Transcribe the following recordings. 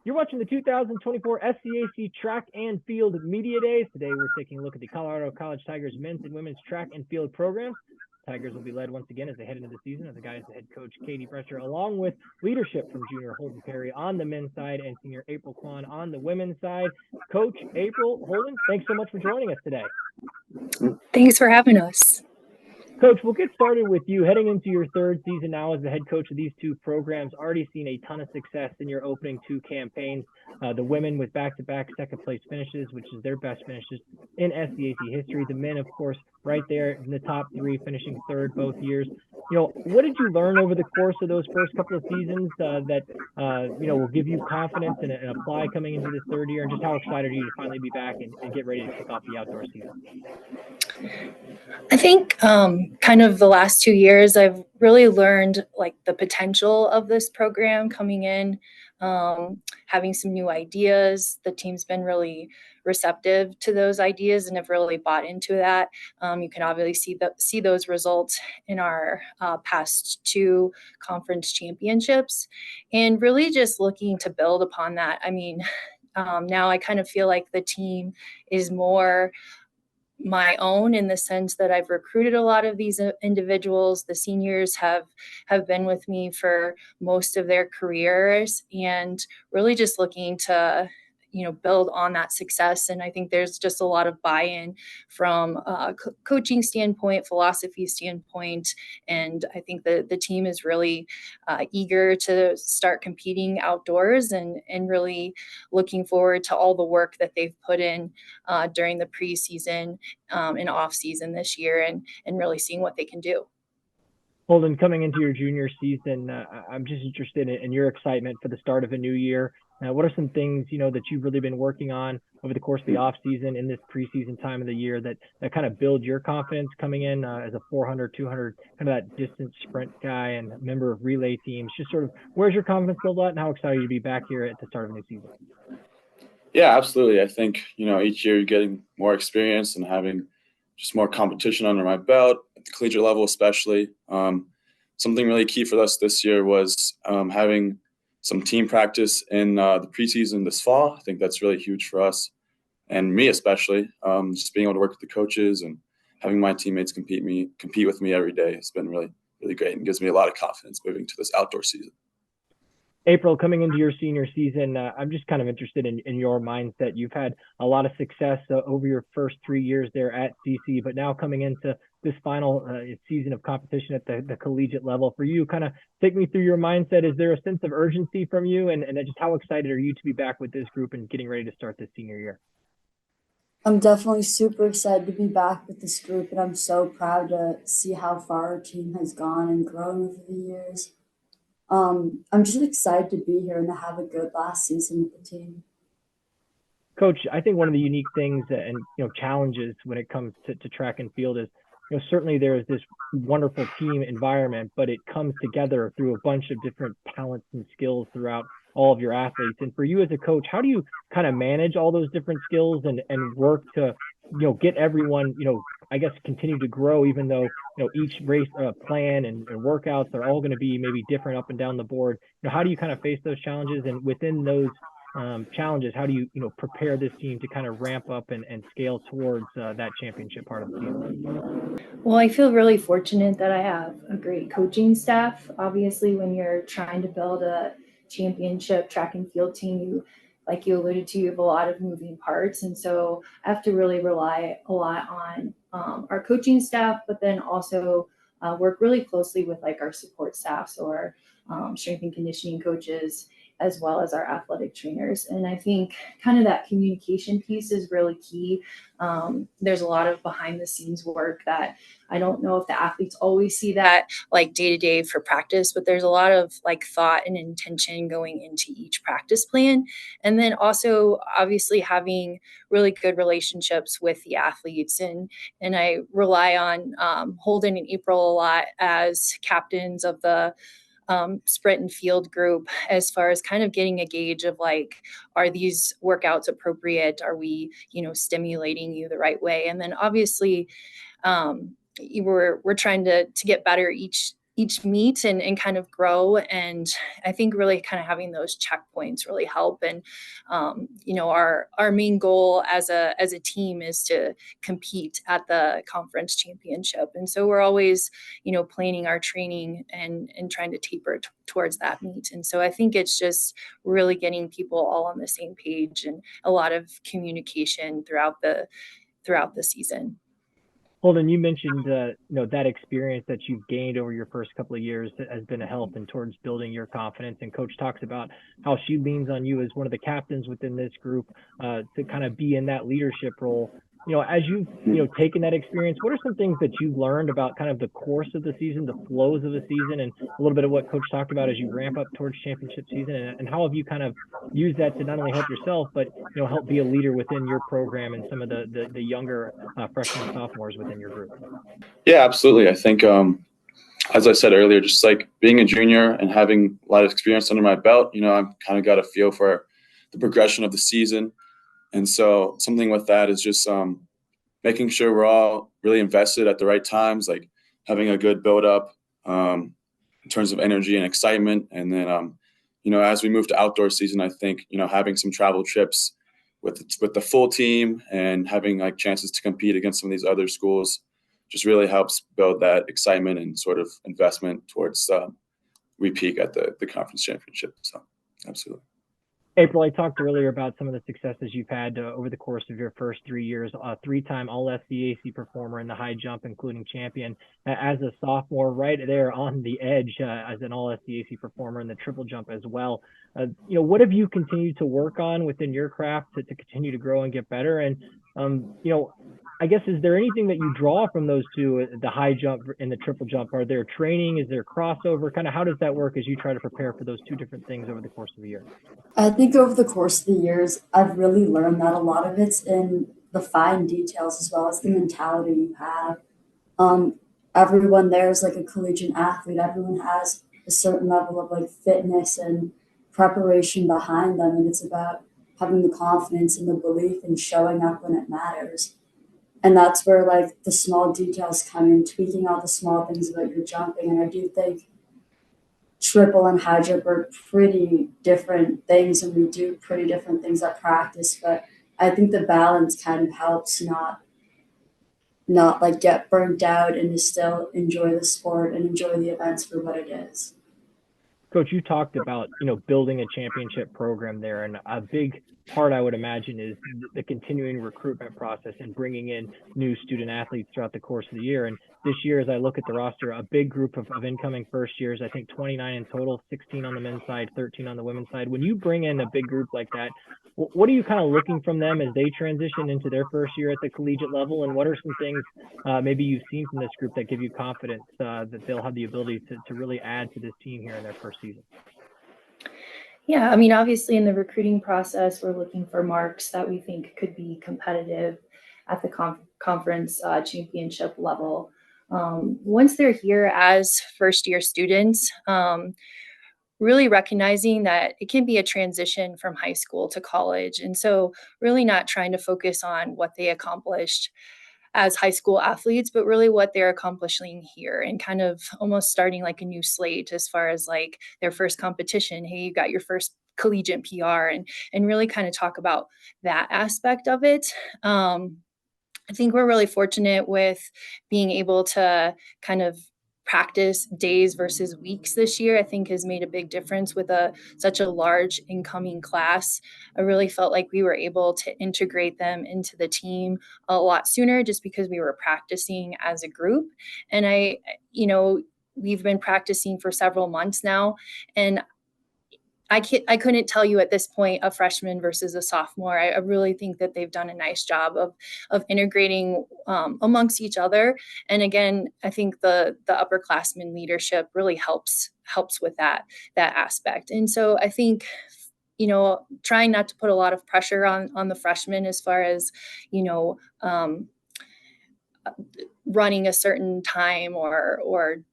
You're watching the 2024 SCAC Track and Field Media Days. Today we're taking a look at the Colorado College Tigers men's and women's track and field programs. Tigers will be led once again as they head into the season as the guys head coach Katie Bretscher, along with leadership from junior Holden Perry on the men's side and senior April Kwan on the women's side. Coach April, Holden, thanks so much for joining us today. Thanks for having us. Coach, we'll get started with you. Heading into your third season now as the head coach of these two programs, already seen a ton of success in your opening two campaigns. The women with back-to-back second-place finishes, which is their best finishes in SCAC history. The men, of course, right there in the top three, finishing third both years. What did you learn over the course of those first couple of seasons that will give you confidence and apply coming into this third year? And just how excited are you to finally be back and get ready to kick off the outdoor season? I think kind of the last 2 years, I've really learned like the potential of this program coming in, having some new ideas. The team's been really receptive to those ideas and have really bought into that. You can obviously see those results in our past two conference championships, and really just looking to build upon that. I mean, now I kind of feel like the team is more my own in the sense that I've recruited a lot of these individuals. The seniors have been with me for most of their careers, and really just looking to build on that success. And I think there's just a lot of buy-in from a coaching standpoint, philosophy standpoint. And I think the team is really eager to start competing outdoors and really looking forward to all the work that they've put in during the preseason and off season this year and really seeing what they can do. Holden, coming into your junior season, I'm just interested in your excitement for the start of a new year. What are some things, that you've really been working on over the course of the off season in this preseason time of the year that kind of build your confidence coming in as a 400, 200, kind of that distance sprint guy and member of relay teams? Just sort of where's your confidence built at and how excited are you to be back here at the start of a new season? Yeah, absolutely. I think, each year you're getting more experience and having just more competition under my belt at the collegiate level, especially. Something really key for us this year was having some team practice in the preseason this fall. I think that's really huge for us and me especially. Just being able to work with the coaches and having my teammates compete with me every day has been really, really great and gives me a lot of confidence moving to this outdoor season. April, coming into your senior season, I'm just kind of interested in your mindset. You've had a lot of success over your first 3 years there at CC, but now coming into this final season of competition at the collegiate level, for you, kind of take me through your mindset. Is there a sense of urgency from you? And just how excited are you to be back with this group and getting ready to start this senior year? I'm definitely super excited to be back with this group, and I'm so proud to see how far our team has gone and grown over the years. I'm just excited to be here and to have a good last season with the team. Coach, I think one of the unique things and challenges when it comes to track and field is certainly there is this wonderful team environment, but it comes together through a bunch of different talents and skills throughout all of your athletes. And for you as a coach, how do you kind of manage all those different skills and work to get everyone I guess continue to grow, even though each race plan and workouts are all going to be maybe different up and down the board? How do you kind of face those challenges, and within those challenges, how do you prepare this team to kind of ramp up and scale towards that championship part of the team? Well, I feel really fortunate that I have a great coaching staff. Obviously, when you're trying to build a championship track and field team, like you alluded to, you have a lot of moving parts. And so I have to really rely a lot on our coaching staff, but then also work really closely with like our support staffs or strength and conditioning coaches, as well as our athletic trainers. And I think kind of that communication piece is really key. There's a lot of behind the scenes work that I don't know if the athletes always see that like day to day for practice, but there's a lot of like thought and intention going into each practice plan. And then also obviously having really good relationships with the athletes. And I rely on Holden and April a lot as captains of the sprint and field group, as far as kind of getting a gauge of like, are these workouts appropriate? Are we, stimulating you the right way? And then obviously we're trying to get better each meet and kind of grow. And I think really kind of having those checkpoints really help. And, our main goal as a team is to compete at the conference championship. And so we're always, planning our training and trying to taper towards that meet. And so I think it's just really getting people all on the same page and a lot of communication throughout the season. Holden, you mentioned that experience that you've gained over your first couple of years has been a help in towards building your confidence. And Coach talks about how she leans on you as one of the captains within this group to kind of be in that leadership role. As you've taken that experience, what are some things that you've learned about kind of the course of the season, the flows of the season, and a little bit of what Coach talked about as you ramp up towards championship season? And how have you kind of used that to not only help yourself, but help be a leader within your program and some of the younger freshmen and sophomores within your group? Yeah, absolutely. I think, as I said earlier, just like being a junior and having a lot of experience under my belt, I've kind of got a feel for the progression of the season. And so something with that is just making sure we're all really invested at the right times, like having a good build up in terms of energy and excitement. And then, as we move to outdoor season, I think, having some travel trips with the full team and having like chances to compete against some of these other schools just really helps build that excitement and sort of investment towards we peak at the conference championship. So absolutely. April, I talked earlier about some of the successes you've had over the course of your first 3 years, three-time All-SCAC performer in the high jump, including champion. As a sophomore, right there on the edge as an All-SCAC performer in the triple jump as well. What have you continued to work on within your craft to continue to grow and get better? And, I guess, is there anything that you draw from those two, the high jump and the triple jump? Are there training? Is there crossover? Kind of how does that work as you try to prepare for those two different things over the course of the year? I think over the course of the years, I've really learned that a lot of it's in the fine details as well as the mentality you have. Everyone there is like a collegiate athlete. Everyone has a certain level of like fitness and preparation behind them. And it's about having the confidence and the belief and showing up when it matters. And that's where like the small details come in, tweaking all the small things about your jumping. And I do think triple and high jump are pretty different things, and we do pretty different things at practice. But I think the balance kind of helps not like get burnt out and to still enjoy the sport and enjoy the events for what it is. Coach, you talked about, building a championship program there, and a big part I would imagine is the continuing recruitment process and bringing in new student athletes throughout the course of the year. And this year, as I look at the roster, a big group of incoming first years, I think 29 in total, 16 on the men's side, 13 on the women's side. When you bring in a big group like that, what are you kind of looking from them as they transition into their first year at the collegiate level? And what are some things maybe you've seen from this group that give you confidence that they'll have the ability to really add to this team here in their first season? Yeah, I mean, obviously in the recruiting process, we're looking for marks that we think could be competitive at the conference championship level. Once they're here as first-year students, really recognizing that it can be a transition from high school to college. And so really not trying to focus on what they accomplished as high school athletes, but really what they're accomplishing here and kind of almost starting like a new slate as far as like their first competition. Hey, you got your first collegiate PR, and really kind of talk about that aspect of it. I think we're really fortunate with being able to kind of practice days versus weeks this year. I think has made a big difference with such a large incoming class. I really felt like we were able to integrate them into the team a lot sooner just because we were practicing as a group. And we've been practicing for several months now, and I couldn't tell you at this point a freshman versus a sophomore. I really think that they've done a nice job of integrating amongst each other. And again, I think the upperclassmen leadership really helps with that aspect. And so I think, trying not to put a lot of pressure on the freshmen as far as, running a certain time or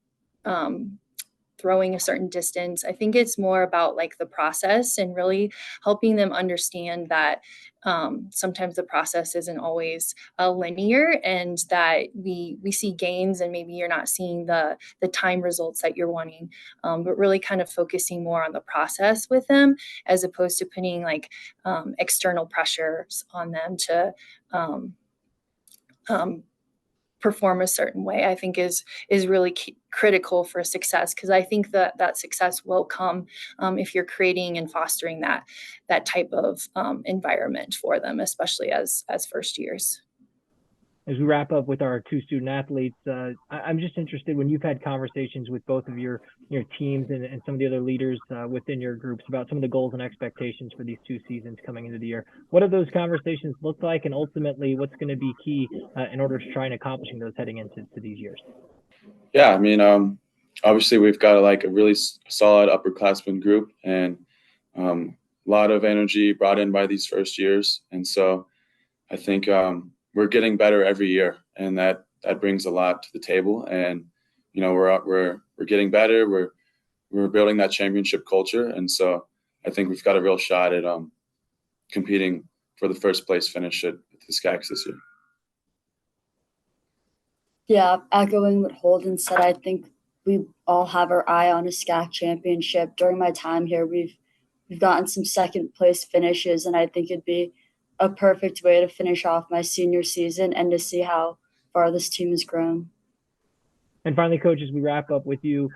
throwing a certain distance. I think it's more about like the process and really helping them understand that sometimes the process isn't always linear, and that we see gains and maybe you're not seeing the time results that you're wanting, but really kind of focusing more on the process with them as opposed to putting like external pressures on them to perform a certain way, I think is really critical for success, because I think that success will come if you're creating and fostering that type of environment for them, especially as first years. As we wrap up with our two student athletes, I'm just interested, when you've had conversations with both of your teams and some of the other leaders within your groups about some of the goals and expectations for these two seasons coming into the year, what have those conversations looked like, and ultimately what's going to be key in order to try and accomplishing those heading into these years? Yeah, I mean, obviously we've got like a really solid upperclassmen group, and a lot of energy brought in by these first years, and so I think we're getting better every year, and that brings a lot to the table. And we're getting better. We're building that championship culture, and so I think we've got a real shot at competing for the first place finish at the SCACs this year. Yeah, echoing what Holden said, I think we all have our eye on a SCAC championship. During my time here, we've gotten some second place finishes, and I think it'd be a perfect way to finish off my senior season and to see how far this team has grown. And finally, Coach, as we wrap up with you,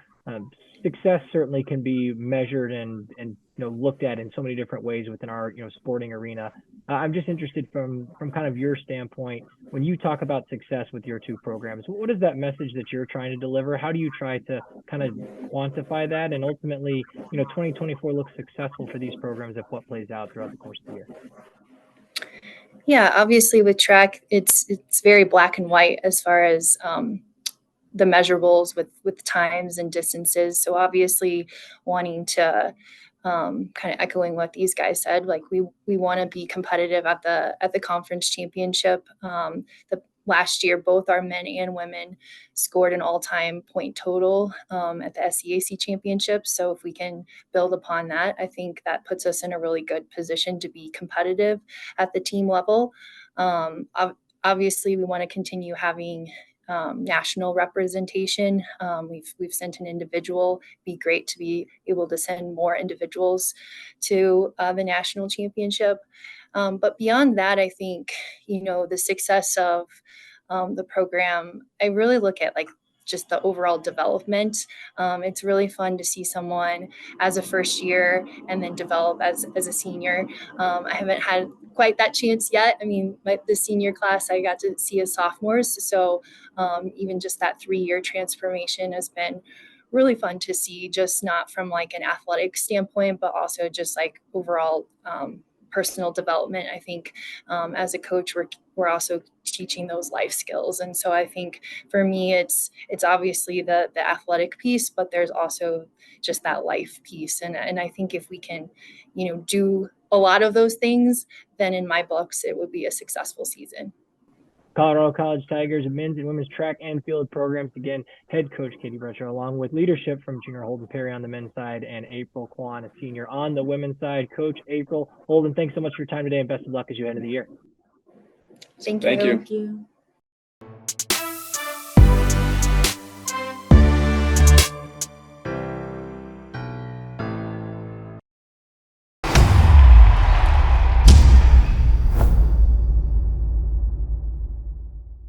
success certainly can be measured and looked at in so many different ways within our sporting arena. I'm just interested from kind of your standpoint, when you talk about success with your two programs, what is that message that you're trying to deliver? How do you try to kind of quantify that? And ultimately, 2024 looks successful for these programs if what plays out throughout the course of the year. Yeah, obviously with track, it's very black and white as far as the measurables with times and distances. So obviously wanting to kind of echoing what these guys said, like we want to be competitive at the conference championship. The last year, both our men and women scored an all-time point total at the SCAC championship. So if we can build upon that, I think that puts us in a really good position to be competitive at the team level. Obviously, we want to continue having national representation. We've sent an individual. It'd be great to be able to send more individuals to the national championship. But beyond that, I think, the success of the program, I really look at like just the overall development. It's really fun to see someone as a first year and then develop as a senior. I haven't had quite that chance yet. I mean, the senior class I got to see as sophomores. So even just that 3-year transformation has been really fun to see, just not from like an athletic standpoint, but also just like overall personal development. I think as a coach, we're also teaching those life skills. And so I think for me, it's obviously the athletic piece, but there's also just that life piece. And I think if we can, do a lot of those things, then in my books, it would be a successful season. Colorado College Tigers men's and women's track and field programs. Again, head coach Katie Bretscher, along with leadership from junior Holden Perry on the men's side and April Kwan, a senior on the women's side. Coach April, Holden, thanks so much for your time today, and best of luck as you head into the year. Thank you. Thank you.